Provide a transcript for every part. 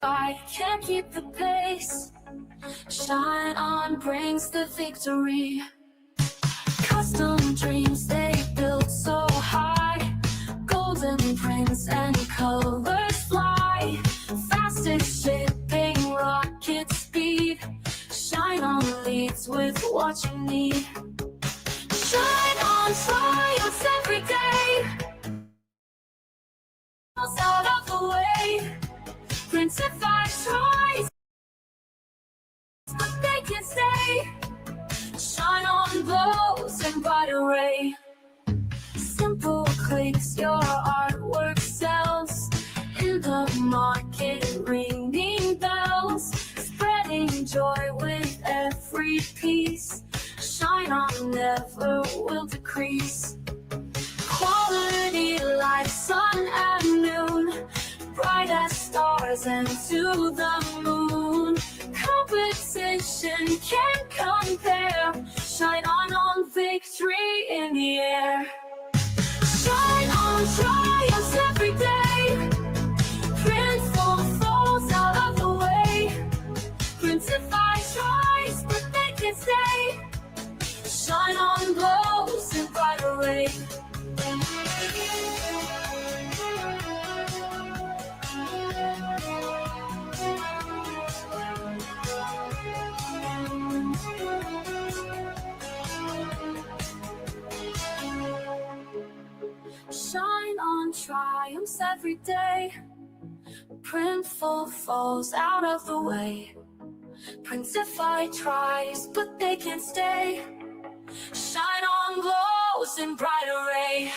I can't keep the pace. Shine on brings the victory. Custom dreams they build so high. Golden prints and colors fly. Fastest shipping, rocket speed. Shine on leads with what you need. Shine on triumphs every day. Out of the way. Princify tries, but they can stay. Shine on blows and bright array. Simple clicks, your artwork sells. In the market, ringing bells. Spreading joy with every piece. Shine on never will decrease. Quality like sun at noon. Bright as stars and to the moon. Competition can't compare. Shine on victory in the air. Shine on triumphs every day. Printful falls out of the way. Printify tries, but they can stay. Shine on glows in bright array. Shine on triumphs every day. Printful falls out of the way. Printify tries, but they can't stay. Shine on glows in bright array.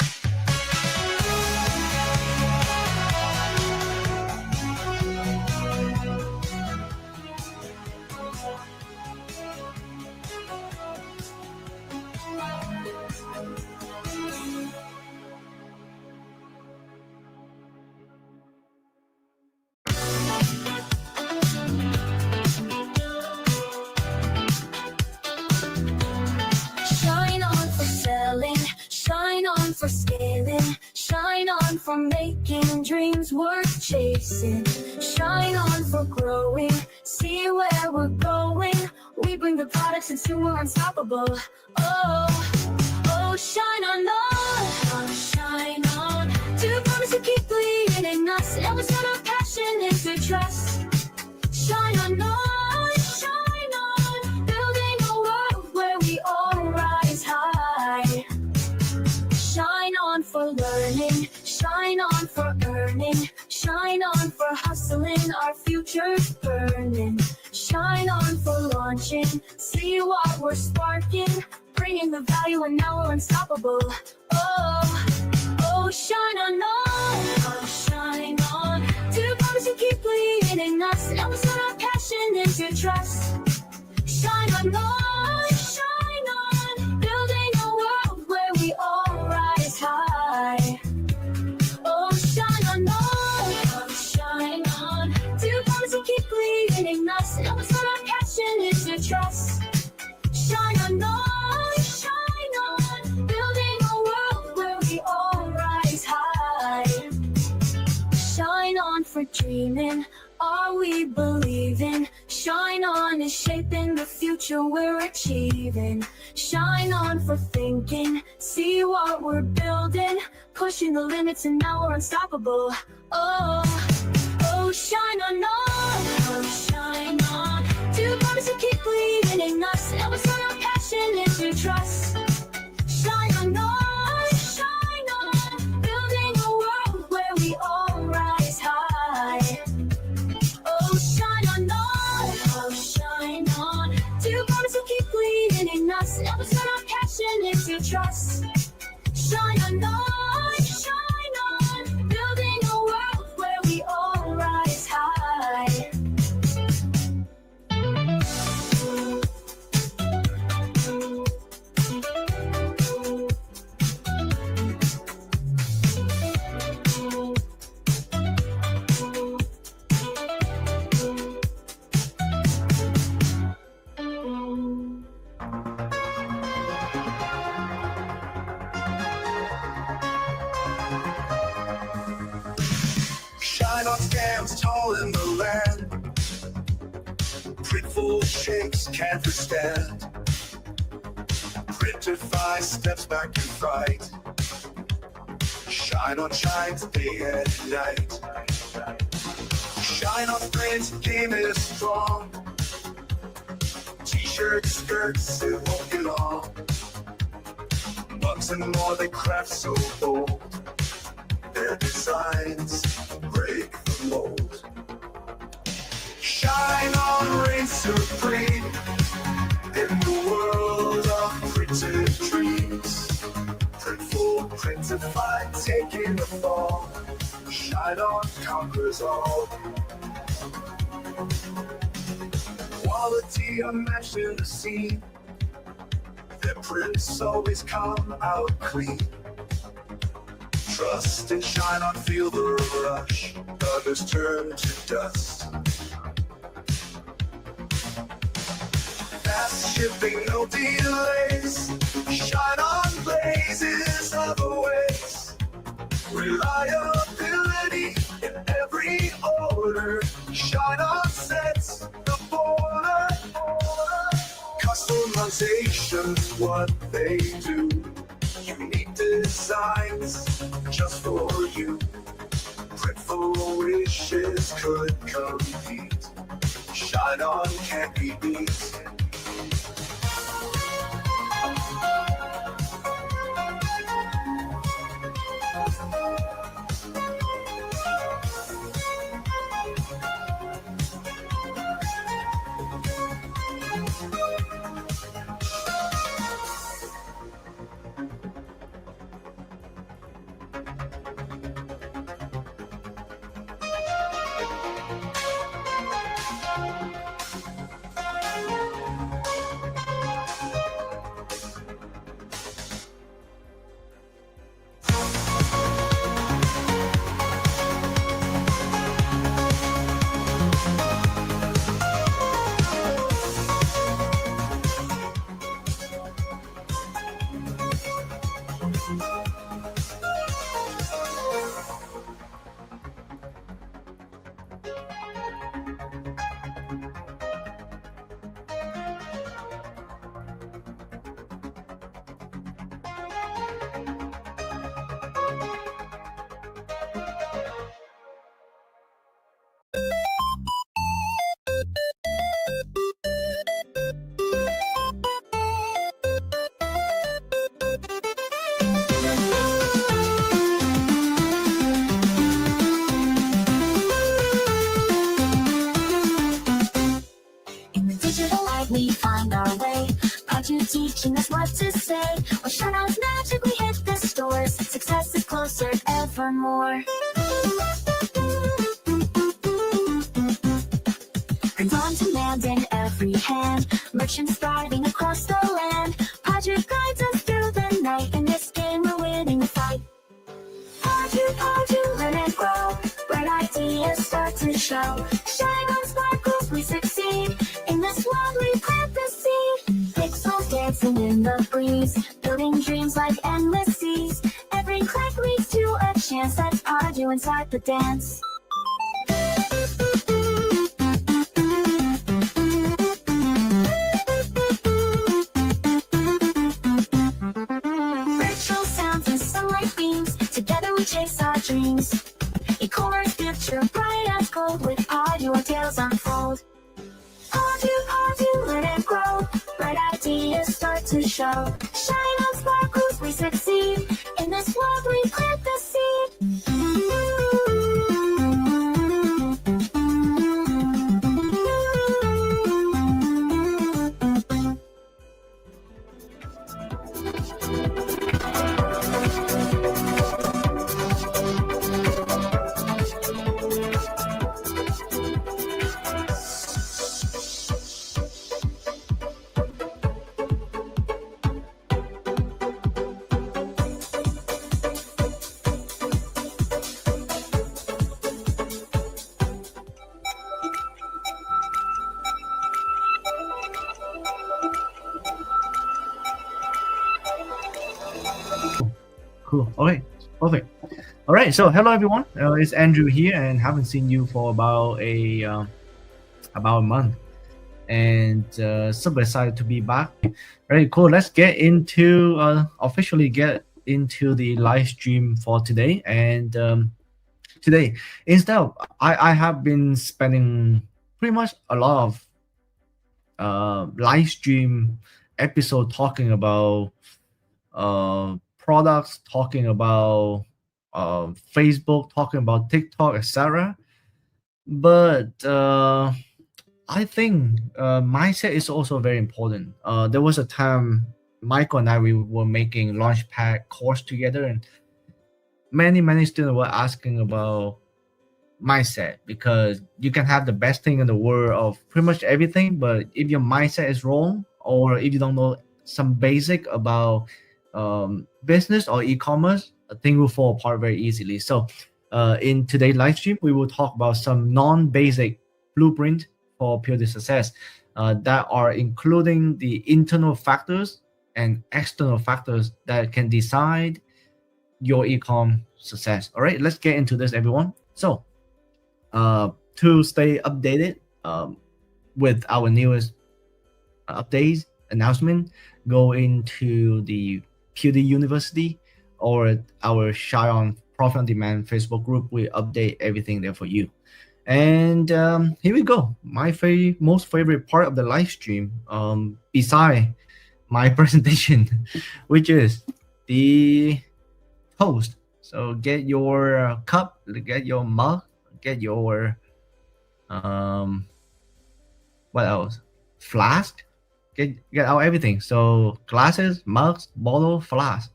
Shine on for scaling, shine on for making dreams worth chasing. Shine on for growing, see where we're going. We bring the products and soon we're unstoppable. Oh, shine on, shine on. To promise to keep leading us, and we turn our passion into trust. Shine on, building a world where we all rise high. Shine on for learning, shine on for earning, shine on for hustling, our future's burning. Shine on for launching, see what we're sparking, bringing the value and now we're unstoppable. Oh, shine on, shine on. To promise to keep leading us, and we turn our passion into trust. Shine on, building a world where we all rise high. Oh, shine on. To promise to keep leading us, and we turn our passion into trust. Shine on, building a world where we all rise high. Shine on for dreaming, are we believing? Shine on is shaping the future we're achieving. Shine on for thinking, see what we're building, pushing the limits and now we're unstoppable. Oh, shine on, shine on. To promise to keep leading us, and we turn our passion into trust. Shine on, building a world where we all rise high. Oh, shine on, to promise to keep leading us, and we turn our passion into trust. Shine on, building a world where we all rise high. powerful shakes can't withstand. Printed 5 steps back in fright. Shine on shines day and night. Shine on print, game is strong. T-shirts, skirts, it won't be long. Mugs and more, they craft so bold. Their designs break the mold. Shine on, reign supreme in the world of printed dreams. Printful, printified, taking the fall. Shine on, conquers all. Quality unmatched in the scene. Their prints always come out clean. Trust and shine on, feel the rush. Others turn to dust. Fast shipping, no delays. Shine on, blazes other ways. Reliability in every order. Shine on sets the border. Customization's what they do. Unique designs just for you. Printful wishes could compete. Shine on, can't be beat. We find our way. Project teaching us what to say. Or shine out's magic, we hit the stores. Success is closer evermore. Print on demand in every hand. Merchants thriving across the land. Project guides us through the night. In this game, we're winning the fight. Project, learn and grow. Bright ideas start to show. Shine on sparkles, we succeed. In this world, we plant the seed. Pixels dancing in the breeze. Building dreams like endless seas. Every click leads to a chance. That's Paju inside the dance. Ritual sounds and sunlight beams. Together we chase our dreams. E-commerce future bright as gold. With Paju our tales unfold. Paju, learn and grow. Bright ideas start to show. Shine on sparkles, we succeed. In this world, we plant the seed. Cool. Okay, perfect. All right. So hello everyone. It's Andrew here, and haven't seen you for about a month. and super excited to be back. Very cool. Let's get into officially get into the live stream for today. And today, instead of I have been spending pretty much a lot of live stream episode talking about products, talking about Facebook, talking about TikTok, etc. But I think mindset is also very important. There was a time Michael and I we were making Launchpad course together, and many students were asking about mindset, because you can have the best thing in the world of pretty much everything, but if your mindset is wrong, or if you don't know some basic about business or e-commerce, a thing will fall apart very easily. So in today's live stream, we will talk about some non-basic blueprint for purely success that are including the internal factors and external factors that can decide your e-com success. All right, let's get into this, everyone. So to stay updated with our newest updates, announcement, go into the Pewdie University or our Shy on Profit on Demand Facebook group. We update everything there for you. And here we go. My most favorite part of the live stream, beside my presentation, which is the toast. So get your cup, get your mug, get your what else? Flask. Get out everything. So glasses, mugs, bottle, flask.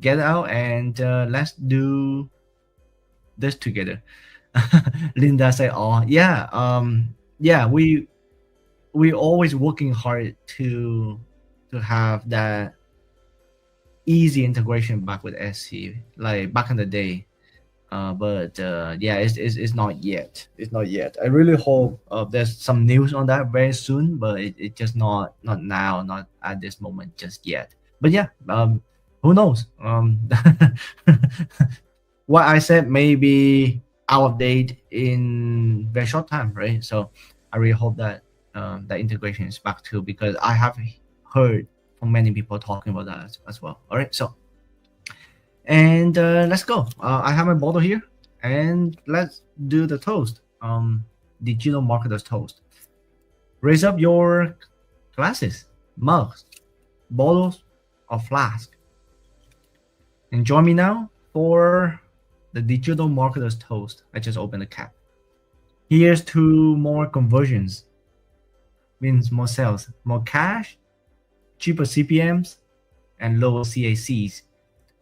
Get out and let's do this together. Linda said, "Oh yeah, yeah. We always working hard to have that easy integration back with SC, like back in the day. But yeah, it's not yet. It's not yet. I really hope there's some news on that very soon, but it just not now, not at this moment just yet. But yeah, who knows? What I said may be out of date in very short time, right? So I really hope that that integration is back too, because I have heard from many people talking about that as well. All right, so. And let's go. I have my bottle here, and let's do the toast. Digital marketers toast. Raise up your glasses, mugs, bottles, or flask, and join me now for the digital marketers toast. I just opened the cap. Here's to more conversions. Means more sales, more cash, cheaper CPMs, and lower CACs.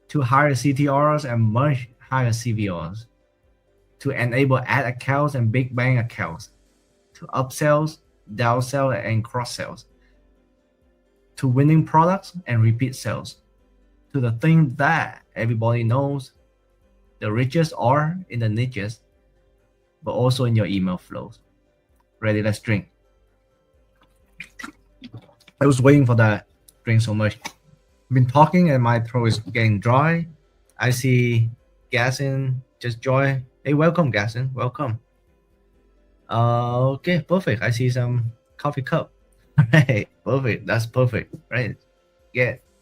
To higher CTRs and much higher CVRs, to enable ad accounts and big bang accounts, to upsells, downsell, and cross sells, to winning products and repeat sales, to the thing that everybody knows, the richest are in the niches, but also in your email flows. Ready? Let's drink. I was waiting for that drink so much. Been talking and my throat is getting dry. I see Gassin just join. Hey, welcome, Gassin. Welcome. Okay, perfect. I see some coffee cup. Right, perfect. That's perfect. Right.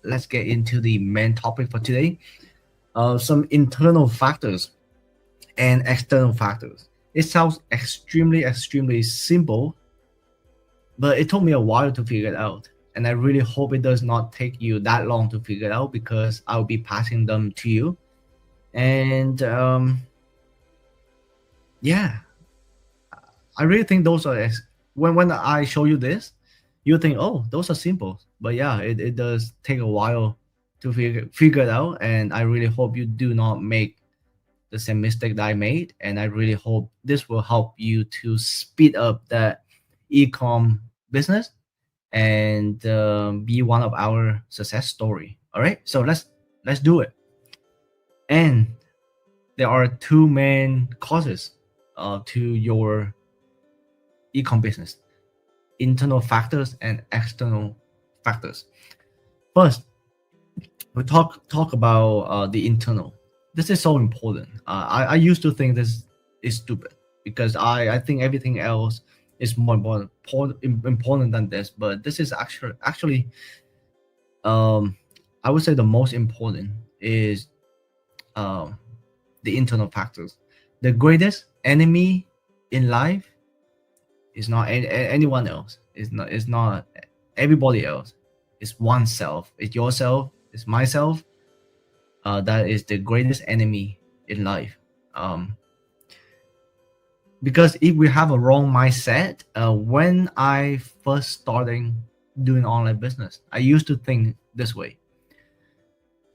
Let's get into the main topic for today. Some internal factors and external factors. It sounds extremely simple, but it took me a while to figure it out. And I really hope it does not take you that long to figure it out, because I'll be passing them to you. And yeah, I really think those are, when I show you this, you think, oh, those are simple. But yeah, it does take a while to figure it out. And I really hope you do not make the same mistake that I made. And I really hope this will help you to speed up that e-com business and be one of our success story. All right, so let's do it. And there are two main causes to your e-com business: internal factors and external factors. First, we talk about the internal. This is so important. I used to think this is stupid, because I think everything else is more important than this. But this is actually um I would say the most important is um the internal factors. The greatest enemy in life is not anyone else. It's not everybody else. It's oneself. It's yourself. It's myself. That is the greatest enemy in life. Because if we have a wrong mindset, when I first starting doing online business, I used to think this way: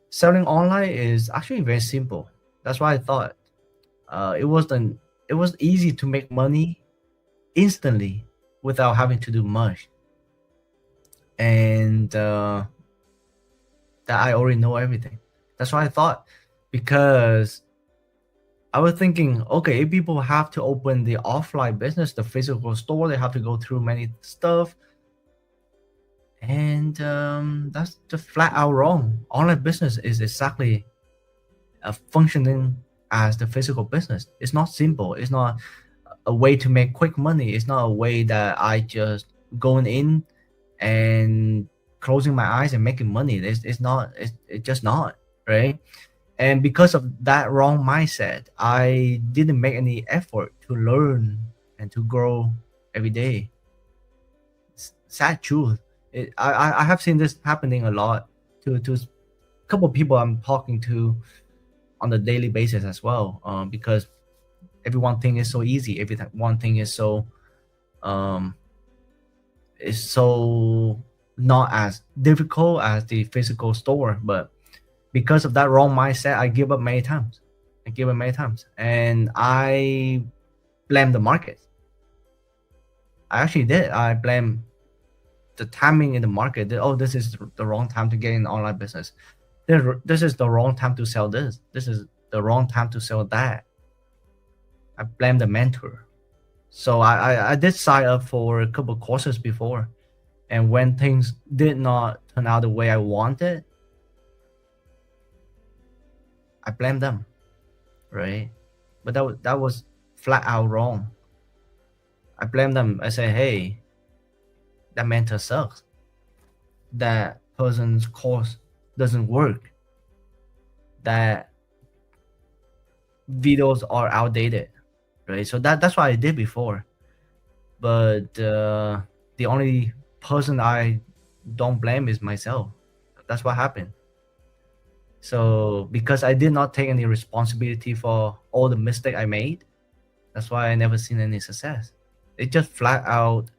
selling online is actually very simple. That's why I thought it was easy to make money instantly without having to do much, and that I already know everything. That's what I thought, because I was thinking, okay, if people have to open the offline business, the physical store, they have to go through many stuff, and that's just flat out wrong. Online business is exactly functioning as the physical business. It's not simple. It's not a way to make quick money. It's not a way that I just going in and closing my eyes and making money. It's not. It's just not, right. And because of that wrong mindset, I didn't make any effort to learn and to grow every day. Sad truth. I have seen this happening a lot to a couple of people I'm talking to on a daily basis as well. Because every one thing is so easy. One thing um is so not as difficult as the physical store. But because of that wrong mindset, I give up many times. And I blame the market. I actually did. I blame the timing in the market. Oh, this is the wrong time to get in online business. This is the wrong time to sell this. This is the wrong time to sell that. I blame the mentor. So I did sign up for a couple of courses before, and when things did not turn out the way I wanted, I blame them, right? But that was flat out wrong. I blame them. I say, hey, that mentor sucks. That person's course doesn't work. That videos are outdated, right? So that's what I did before. But the only person I don't blame is myself. That's what happened. So because I did not take any responsibility for all the mistake I made, that's why I never seen any success. It just flat out.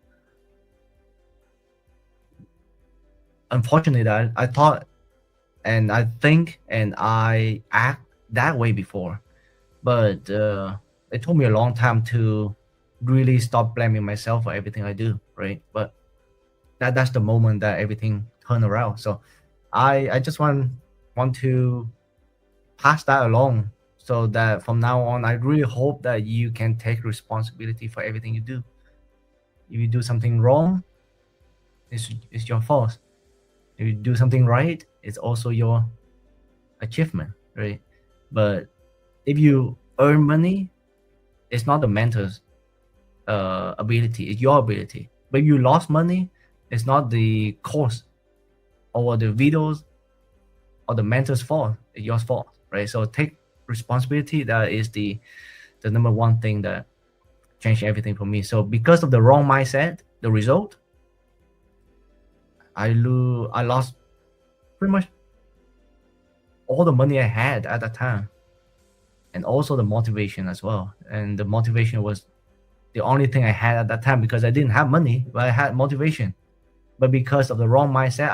Unfortunately, that I thought and I think and I act that way before, but it took me a long time to really stop blaming myself for everything I do, right? But that's the moment that everything turned around. So I just want to pass that along, so that from now on, I really hope that you can take responsibility for everything you do. If you do something wrong, it's your fault. If you do something right, it's also your achievement, right? But if you earn money, it's not the mentor's ability, it's your ability. But if you lost money, it's not the course or the videos or the mentor's fault, it's your fault, right? So take responsibility. That is the number one thing that changed everything for me. So because of the wrong mindset, the result, I lost pretty much all the money I had at that time, and also the motivation as well. And the motivation was the only thing I had at that time, because I didn't have money, but I had motivation. But because of the wrong mindset,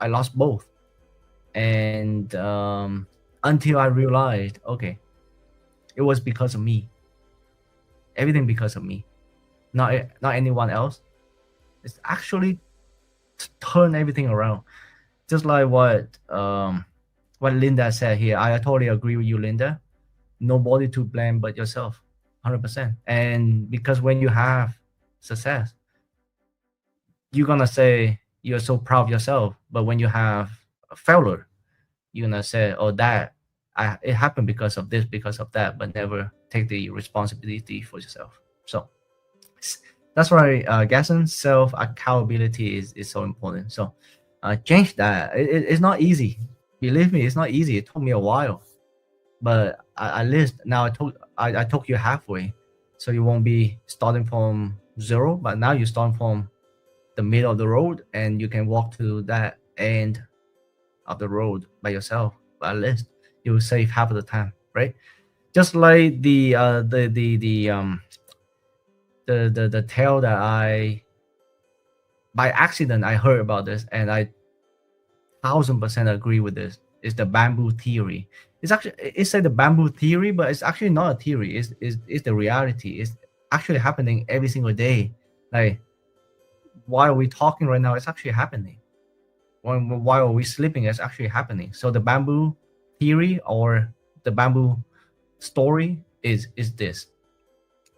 I lost both. And until I realized, okay, it was because of me. Everything because of me, not anyone else. It's actually turn everything around. Just like what Linda said here. I totally agree with you, Linda. Nobody to blame but yourself, 100%. And because when you have success, you're gonna say you're so proud of yourself. But when you have a failure, you're gonna say, "Oh, it happened because of this, because of that," but never take the responsibility for yourself. So That's why Gaston self accountability is so important. So change that. It's not easy. Believe me, it's not easy. It took me a while, but at least now I took you halfway, so you won't be starting from zero. But now you start from the middle of the road, and you can walk to that end of the road by yourself. But at least you will save half of the time, right? Just like the tale that I by accident I heard about this, and I 1000% agree with this. Is the bamboo theory. It's actually it's like the bamboo theory, but it's actually not a theory. It's the reality. It's actually happening every single day. Like while we talking right now, it's actually happening. While we sleeping, it's actually happening. So the bamboo theory or the bamboo story is this: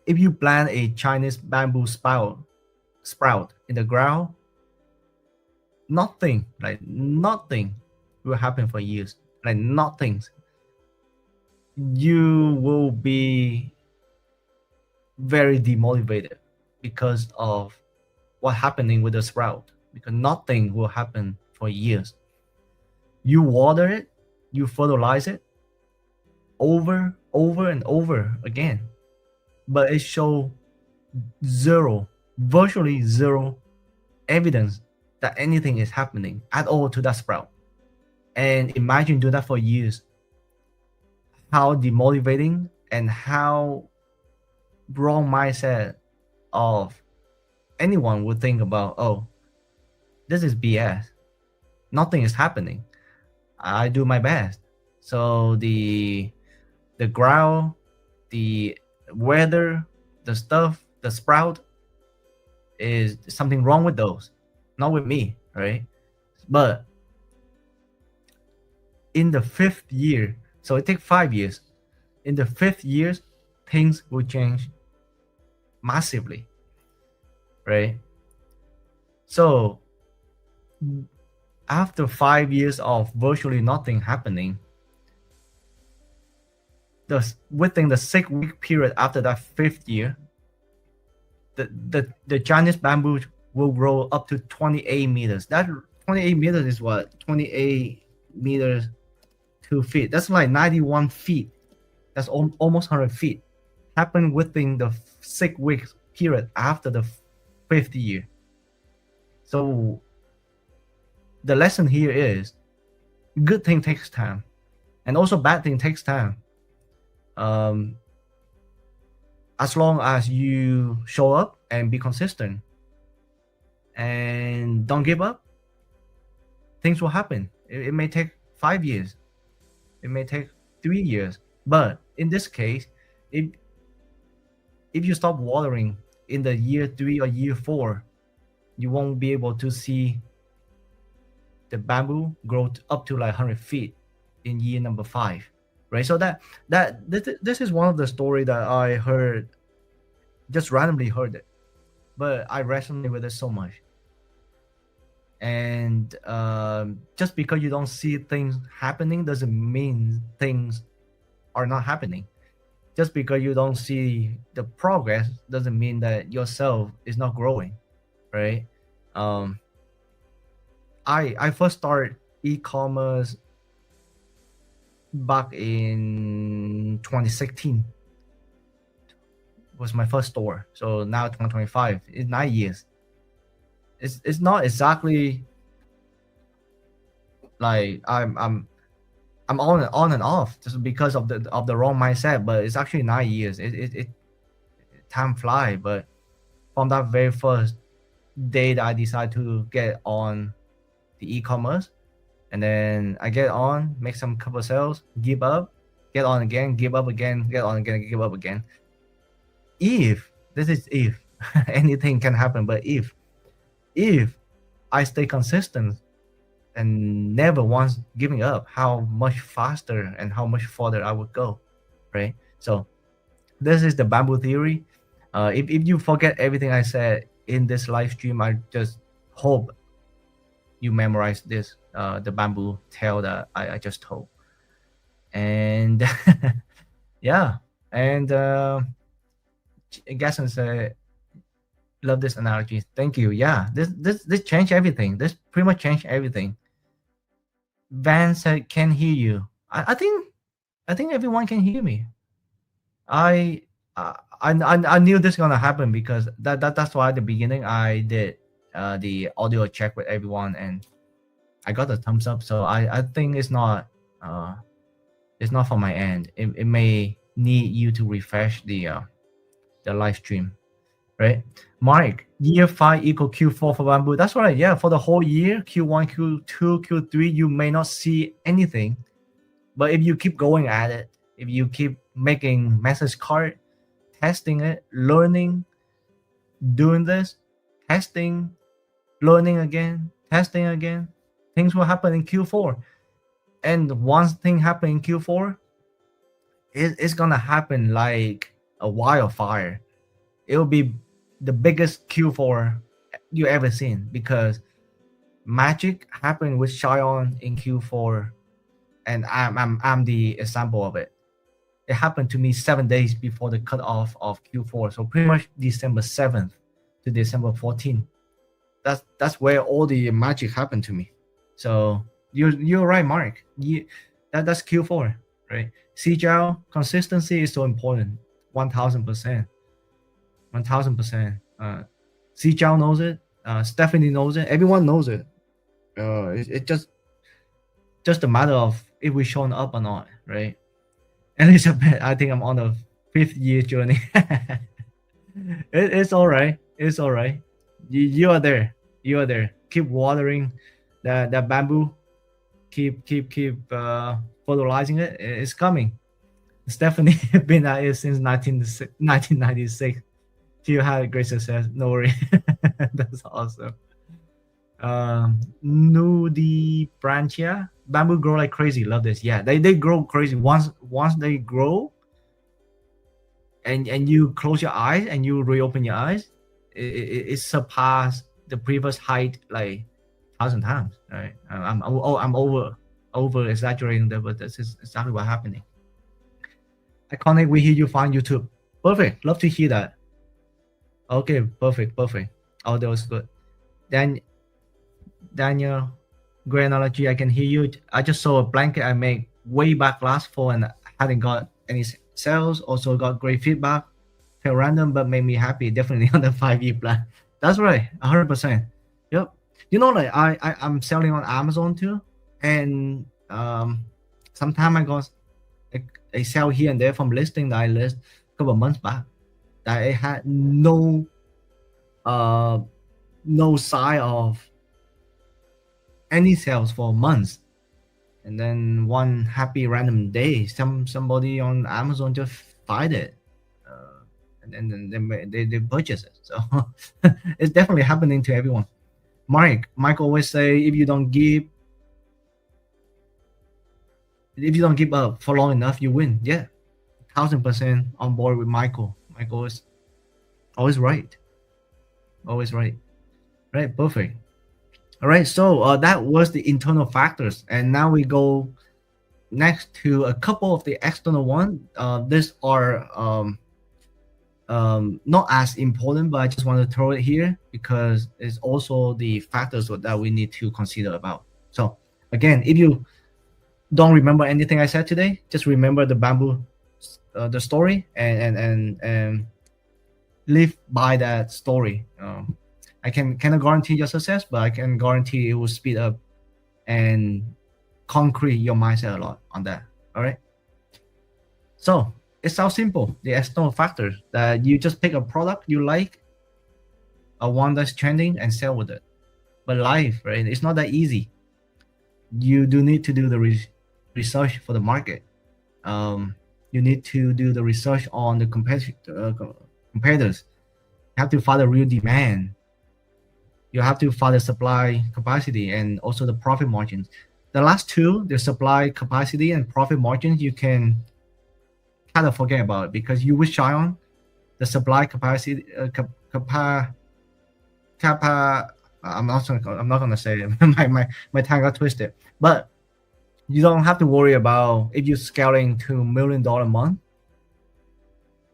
if you plant a Chinese bamboo sprout in the ground, nothing, like nothing will happen for years. Like nothing. You will be very demotivated because of what happening with the sprout. Because nothing will happen for years. You water it, you fertilize it over and over again. But it show zero, virtually zero evidence that anything is happening at all to that sprout. And imagine do that for years. How demotivating and how wrong mindset of anyone would think about, oh, this is BS. Nothing is happening. I do my best. So the ground, the weather, the stuff, the sprout is something wrong with those. Not with me, right? But in the fifth year, so it takes 5 years. In the fifth years, things will change massively, right? So after 5 years of virtually nothing happening, within the 6 week period after that fifth year, the Chinese bamboo will grow up to 28 meters. That 28 meters is what? 28 meters 2 feet. That's like 91 feet. That's almost 100 feet. Happened within the 6 week period after the fifth year. So the lesson here is good thing takes time, and also bad thing takes time. As long as you show up and be consistent and don't give up, things will happen. It may take 5 years, it may take 3 years, but in this case, if you stop watering in the year 3 or year 4, you won't be able to see the bamboo grow up to like 100 feet in year number 5, right? So this is one of the story that I heard, just randomly heard it, but I resonate with it so much. And just because you don't see things happening doesn't mean things are not happening. Just because you don't see the progress doesn't mean that yourself is not growing, right? I first started e-commerce back in 2016. Was my first store. So now 2025, it's 9 years. It's not exactly like I'm on and off just because of the wrong mindset, but it's actually 9 years. It time fly. But from that very first day that I decided to get on the e-commerce, and then I get on, make some couple sales, give up, get on again, give up again, get on again, give up again. If this is if anything can happen, but if I stay consistent and never once giving up, how much faster and how much further I would go, right? So this is the bamboo theory. If you forget everything I said in this live stream, I just hope you memorize this, the bamboo tale that I just told. And yeah, and Gaston said, Love this analogy. Thank you. Yeah, this changed everything. This pretty much changed everything. Van said, "Can hear you." I think everyone can hear me. I I knew this gonna happen because that's why at the beginning I did the audio check with everyone and I got a thumbs up. So I think it's not from my end. It may need you to refresh the live stream, right? Mark, year 5 equal Q4 for Bamboo. That's right. Yeah, for the whole year, Q1, Q2, Q3, you may not see anything, but if you keep going at it, if you keep making message card, testing it, learning, doing this, testing, learning again, testing again, things will happen in Q4. And once thing happen in Q4, it's gonna happen like a wildfire. It will be the biggest Q4 you ever seen because magic happened with Shion in Q4, and I'm the example of it. It happened to me 7 days before the cutoff of Q4, so pretty much December 7th to December 14th. That's where all the magic happened to me. So you're right, Mark. That's Q4, right? CJL consistency is so important. 1000%. 1000%. CJL knows it. Stephanie knows it. Everyone knows it. It just a matter of if we shown up or not, right? Elizabeth, I think I'm on the 5th year journey. It's all right. It's all right. You are there. You are there. Keep watering that bamboo. Keep fertilizing it. It's coming. Stephanie been at it since 1996. She had great success. No worry. That's awesome. Nudi branchia. Bamboo grow like crazy. Love this. Yeah, they grow crazy. Once they grow, and you close your eyes and you reopen your eyes, it surpassed the previous height like 1,000 times. Right? I'm over exaggerating that, but this is exactly what's happening. Iconic, we hear you find YouTube. Perfect. Love to hear that. Okay, perfect. Oh, that was good. Then Daniel, great analogy. I can hear you. I just saw a blanket I made way back last fall and hadn't got any sales. Also got great feedback. Felt random, but made me happy. Definitely on the 5-year plan. That's right, 100%. Yep. You know, like I'm selling on Amazon too, and sometime I got a sale here and there from listing that I list a couple of months back that it had no sign of any sales for months, and then one happy random day somebody on Amazon just find it, and then they purchase it. So it's definitely happening to everyone. Mike always say if you don't give up for long enough, you win. Yeah, 1,000% on board with Michael. Michael is always right. Always right. Right, perfect. All right, so that was the internal factors, and now we go next to a couple of the external one. These are not as important, but I just want to throw it here because it's also the factors that we need to consider about. So again, if you don't remember anything I said today, just remember the bamboo, the story, and live by that story. I cannot guarantee your success, but I can guarantee it will speed up and concrete your mindset a lot on that. All right. So it sounds simple. The external factors that you just pick a product you like, a one that's trending, and sell with it. But life, right? It's not that easy. You do need to do the research for the market. You need to do the research on the competitors. You have to find the real demand. You have to find the supply capacity and also the profit margins. The last two, the supply capacity and profit margins, you can kind of forget about it because you will shy on the supply capacity. I'm not gonna say it. my tongue got twisted. But you don't have to worry about if you're scaling to $1 million a month.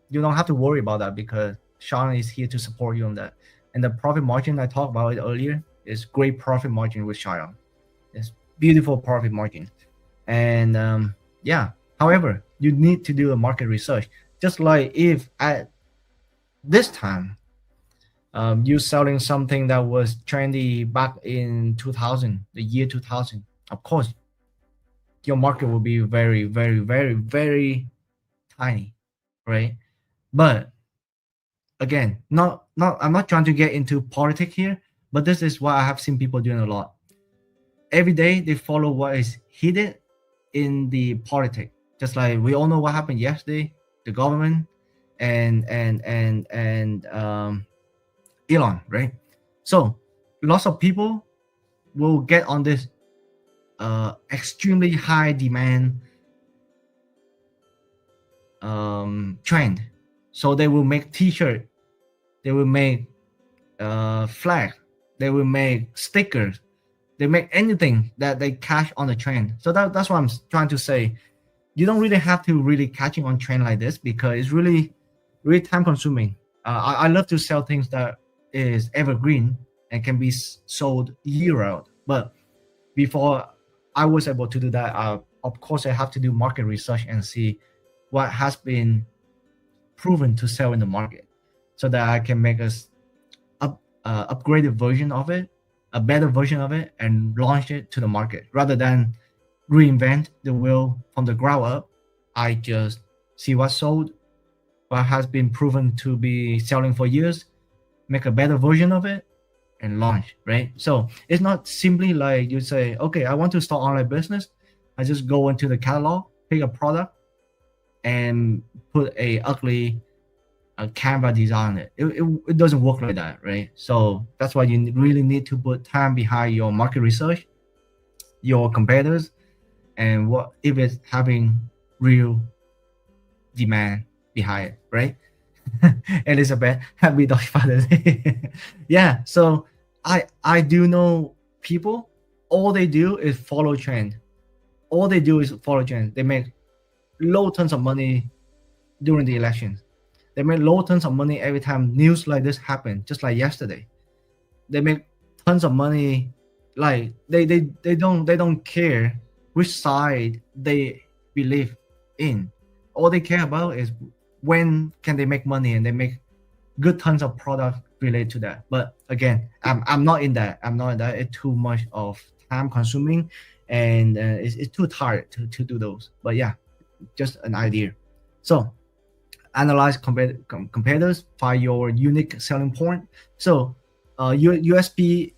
You don't have to worry about that because Sean is here to support you on that. And the profit margin I talked about it earlier is great profit margin with Shire. It's beautiful profit margin. And yeah, however, you need to do a market research. Just like if at this time you selling something that was trendy back in 2000, the year 2000, of course your market will be very, very, very, very tiny, right? But again, not I'm not trying to get into politics here, but this is what I have seen people doing a lot. Every day they follow what is heated in the politics. Just like we all know what happened yesterday, the government and Elon, right? So lots of people will get on this extremely high demand trend. So they will make t-shirt, they will make flag, they will make stickers, they make anything that they catch on the trend. So that's what I'm trying to say. You don't really have to really catching on trend like this because it's really time consuming. I love to sell things that is evergreen and can be sold year round. But before I was able to do that, of course I have to do market research and see what has been proven to sell in the market, so that I can make upgraded version of it, a better version of it, and launch it to the market rather than reinvent the wheel from the ground up. I just see what sold, what has been proven to be selling for years, make a better version of it, and launch, right? So it's not simply like you say, okay, I want to start online business. I just go into the catalog, pick a product, and put a ugly Canva design on it. It doesn't work like that, right? So that's why you really need to put time behind your market research, your competitors, and what if it's having real demand behind it, right? Elizabeth, happy Dog Father's Day. Yeah, so I do know people, all they do is follow trend. All they do is follow trend. They make low tons of money during the elections. They make low tons of money every time news like this happen, just like yesterday. They make tons of money, like they don't care which side they believe in. All they care about is when can they make money, and they make good tons of product related to that. But again, I'm not in that. I'm not in that. It's too much of time consuming, and it's too tired to do those. But yeah, just an idea. So analyze competitors, find your unique selling point. So USP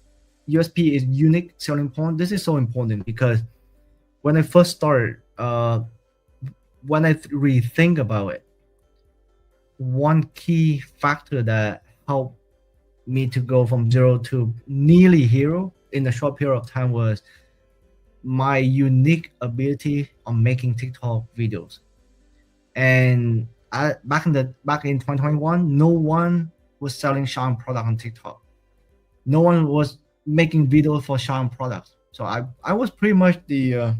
is unique selling point. This is so important because when I first started, when I really think about it, one key factor that helped me to go from zero to nearly hero in a short period of time was my unique ability on making TikTok videos. And back in 2021, no one was selling Shine product on TikTok. No one was making videos for Shine products. So I was pretty much the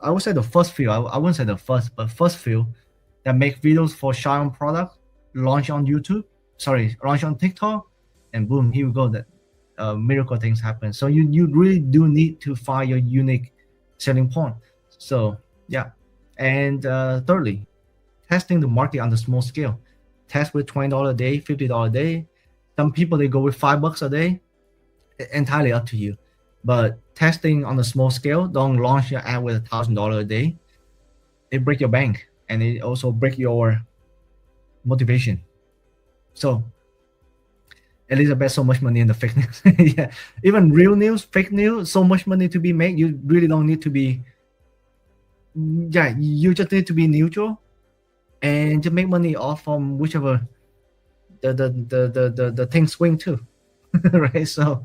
I would say the first few. I wouldn't say the first, but first few that make videos for Shine product, launch on YouTube. Sorry, launch on TikTok, and boom, here we go. That miracle things happen. So you really do need to find your unique selling point. So yeah, and thirdly, testing the market on the small scale. Test with $20 a day, $50 a day. Some people they go with $5 a day. Entirely up to you. But testing on the small scale, don't launch your ad with $1,000 a day. It break your bank, and it also break your motivation. So Elizabeth, so much money in the fake news. Yeah, even real news, fake news, so much money to be made. You really don't need to be. Yeah, you just need to be neutral, and to make money off from whichever the thing swing to, right? So,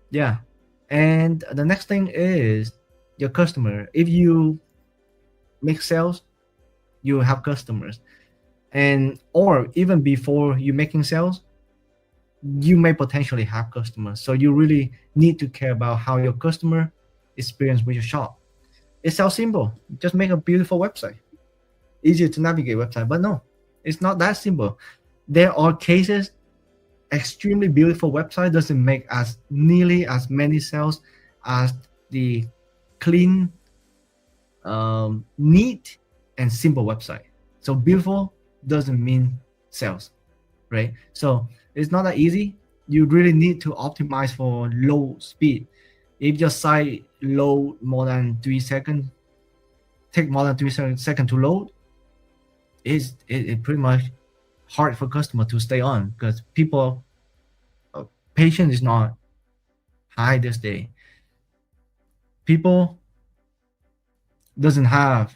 yeah, and the next thing is your customer. If you make sales, you have customers, and or even before you making sales, you may potentially have customers. So you really need to care about how your customer experience with your shop. It sounds simple. Just make a beautiful website, easy to navigate website, but no, it's not that simple. There are cases extremely beautiful website doesn't make as nearly as many sales as the clean, neat, and simple website. So beautiful doesn't mean sales, right? So it's not that easy. You really need to optimize for low speed. If your site load more than 3 seconds, take more than 3 seconds to load, it pretty much hard for customer to stay on because people patience is not high this day. People doesn't have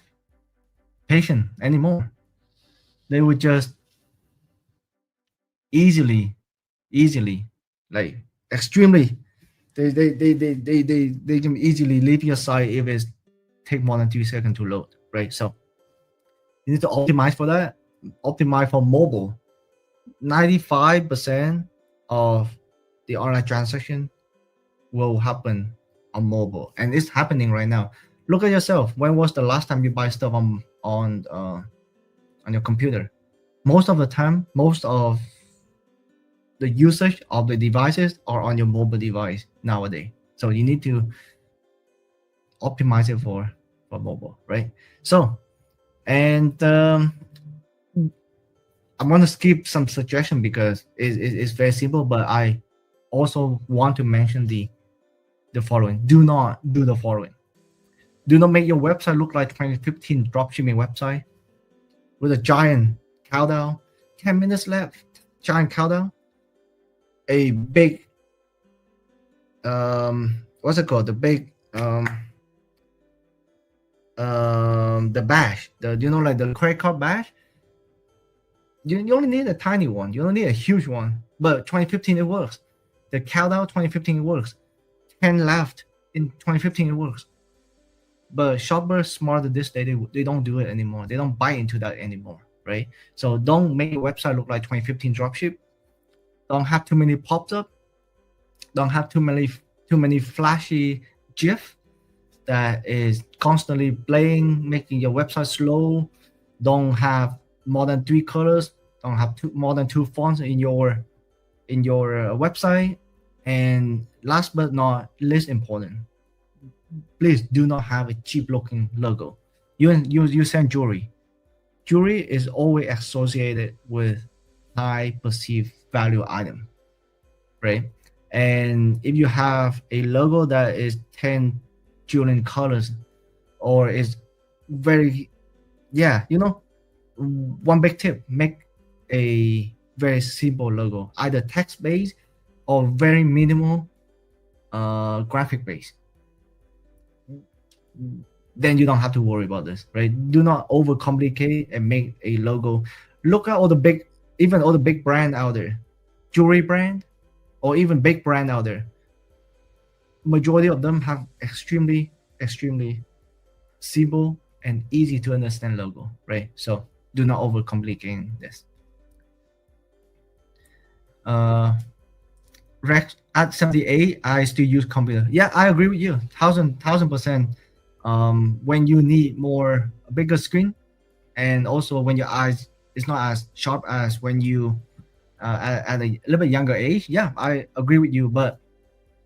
patience anymore. They would just easily, like extremely, they can easily leave your site if it's take more than 3 seconds to load, right? So you need to optimize for that. Optimize for mobile. 95% of the online transaction will happen on mobile, and it's happening right now. Look at yourself. When was the last time you buy stuff on your computer? Most of the time, most of the usage of the devices are on your mobile device nowadays. So you need to optimize it for mobile, right? So, and I'm gonna skip some suggestion because it's very simple, but I also want to mention the following. Do not do the following. Do not make your website look like 2015 dropshipping website with a giant countdown, 10 minutes left, giant countdown, a big what's it called? The big the bash, the like the credit card bash. You only need a tiny one. You don't need a huge one. But 2015 it works. The countdown 2015 it works. 10 left in 2015 it works. But shoppers smarter this day, they don't do it anymore. They don't buy into that anymore, right? So don't make your website look like 2015 dropship. Don't have too many pops up. Don't have too many flashy GIF that is constantly playing, making your website slow. Don't have more than 3 colors. Don't have more than 2 fonts in your website. And last but not least important, please do not have a cheap looking logo. You send jewelry. Jewelry is always associated with high perceived value item, right? And if you have a logo that is 10 trillion colors or is very, one big tip, make a very simple logo, either text based or very minimal graphic based. Then you don't have to worry about this, right? Do not overcomplicate and make a logo. Look at all the big brand out there, jewelry brand, or even big brand out there. Majority of them have extremely simple and easy to understand logo, right? So do not overcomplicate this. Rex at 78, I still use computer. Yeah, I agree with you, 1000%. When you need a bigger screen, and also when your eyes is not as sharp as when you at a little bit younger age. Yeah, I agree with you, but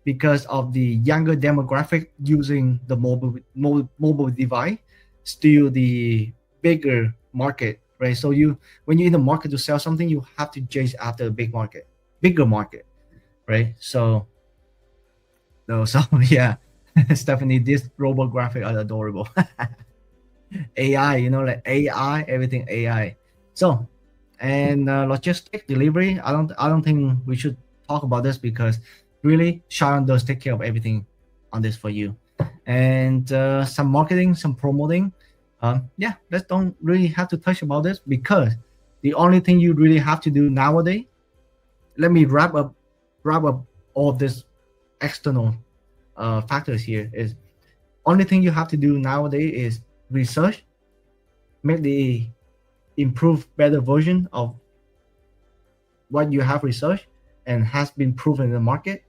because of the younger demographic using the mobile device, still the bigger market, right? So when you're in the market to sell something, you have to chase after a bigger market, right? So yeah. Stephanie, this robot graphic are adorable. AI, like AI, everything AI. So, and logistic delivery, I don't think we should talk about this because really Sharon does take care of everything on this for you. And some marketing, some promoting. Let's don't really have to touch about this because the only thing you really have to do nowadays. Let me wrap up all of this external factors here. Is only thing you have to do nowadays is research, make the improved better version of what you have researched and has been proven in the market.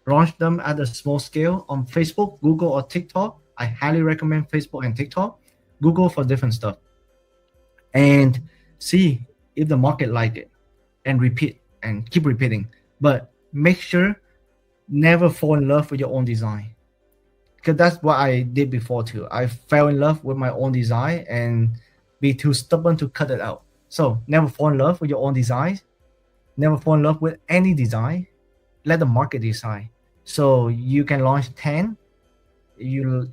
Launch them at a small scale on Facebook, Google, or TikTok. I highly recommend Facebook and TikTok. Google for different stuff, and see if the market like it. and repeat and keep repeating. But make sure never fall in love with your own design, because that's what I did before too. I fell in love with my own design and be too stubborn to cut it out. So never fall in love with your own design. Never fall in love with any design. Let the market decide. So you can launch 10. You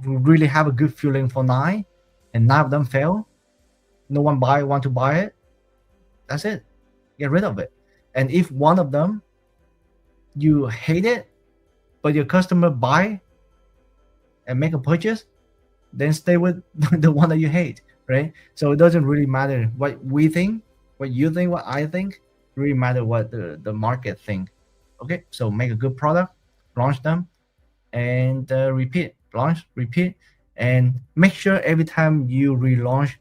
really have a good feeling for 9, and 9 of them fail. No one want to buy it. That's it. Get rid of it. And if one of them you hate it, but your customer buy and make a purchase, then stay with the one that you hate, right? So it doesn't really matter what we think, what you think, what I think. It really matter what the market think. Okay, so make a good product, launch them, and repeat, launch, repeat, and make sure every time you relaunch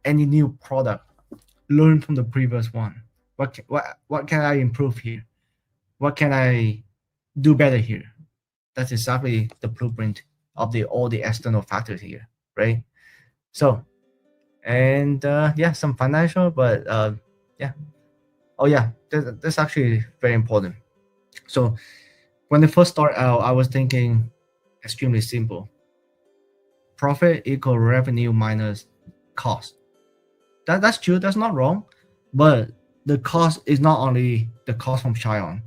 any new product, learn from the previous one. What can I improve here? What can I do better here? That's exactly the blueprint of all the external factors here, right? So, and yeah, some financial, but yeah. Oh yeah, that's actually very important. So when I first start out, I was thinking extremely simple. Profit equal revenue minus cost. That's true. That's not wrong, but the cost is not only the cost from China.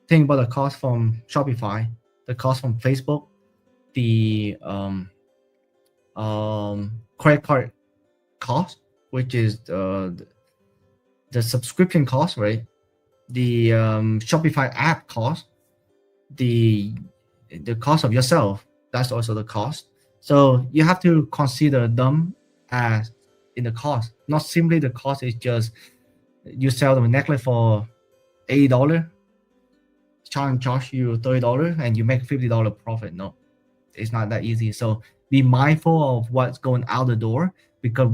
Think about the cost from Shopify, the cost from Facebook, the credit card cost, which is the subscription cost, right? The Shopify app cost, the cost of yourself. That's also the cost. So you have to consider them as in the cost. Not simply the cost is just you sell the necklace for $80, charge you $30, and you make $50 profit. No, it's not that easy. So be mindful of what's going out the door, because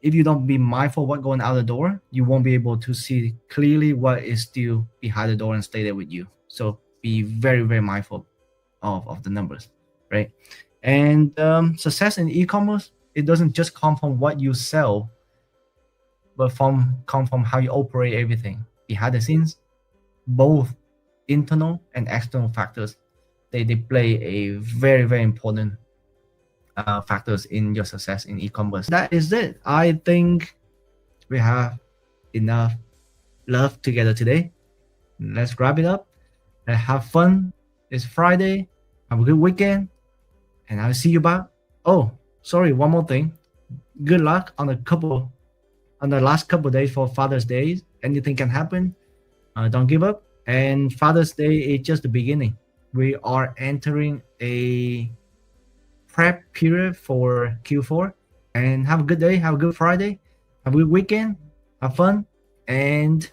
if you don't be mindful of what's going out the door, you won't be able to see clearly what is still behind the door and stay there with you. So be very, very mindful of the numbers, right? And success in e-commerce, it doesn't just come from what you sell, but come from how you operate everything behind the scenes. Both internal and external factors, they play a very, very important factors in your success in e-commerce. That is it. I think we have enough love together today. Let's wrap it up and have fun. It's Friday. Have a good weekend, and I'll see you back. Oh, sorry, one more thing. Good luck on the last couple days for Father's Day. Anything can happen. Don't give up. And Father's Day is just the beginning. We are entering a prep period for Q4. And have a good day. Have a good Friday. Have a good weekend. Have fun. And